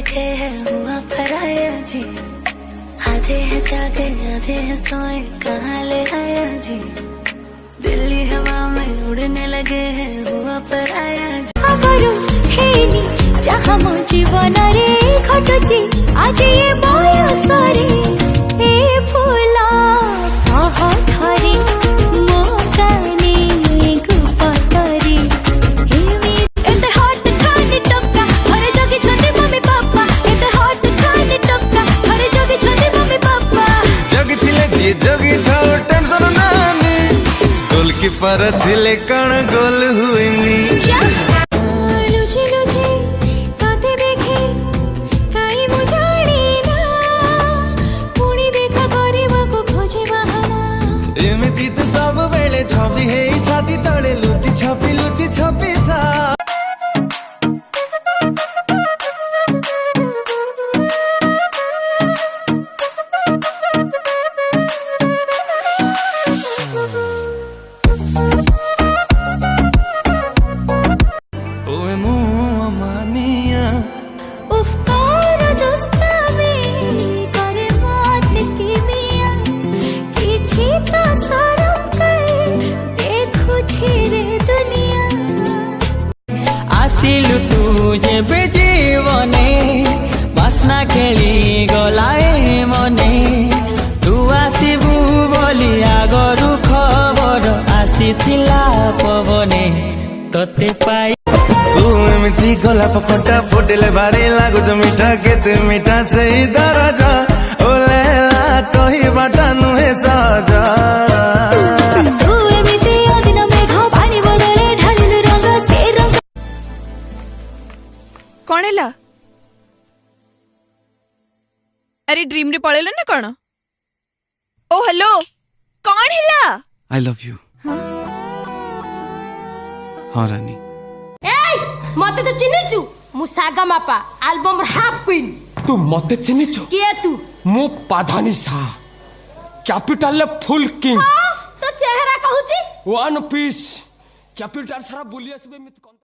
देखे है हुआ पराया जी। आधे है जागे आधे है सोए कहाँ ले आया जी। दिल्ली हवा में उड़ने लगे है हुआ पराया जी। जहाँ मो जीवन रे घटुची आज ये बयस रे ए फूला थरी मो काने गुपतरी एते हट खानी टक्का हरे जगी छते मम्मी पापा। एते हट खानी टक्का हरे जगी छते मम्मी पापा। जगी थिले जी जगी थाओ टेंशन नानी गोलकीपर थिले कण गोल हुईनी। एमती तो सब बेले छवि है छाती तले लुची छपी था। ओए मुआ मानिया उफ्तार दुष्टामी करे मौत की मिया किछि तो शरम कर देखु छिरे दुनिया। आसिलु तुझे जीवने बासना खेली गलाए मने तू आसिबु बोली आगरु खबर आसीथिला पवने तते पाई। तू एमती गोलाप फटा फुटिले भारी लागुच मिठा केते मिठा सेही दरजा ओलेला कही बाटा नुहे सहजा। तू एमिते अदिन मेघ पानी बदले ढालिलु रंग से रंग। कौन है? अरे ड्रीम रे पळेला ना कौन? ओ हेलो कौन है? I love you. हाँ रानी मते तो चिन्हिचु मु सागा मापा एल्बम हाफ क्वीन। तू मते चिन्हिचु के तू? मु पाधानी सा कैपिटल फुल किंग। तो चेहरा कहूची वन पीस कैपिटल सारा बुलियस में मित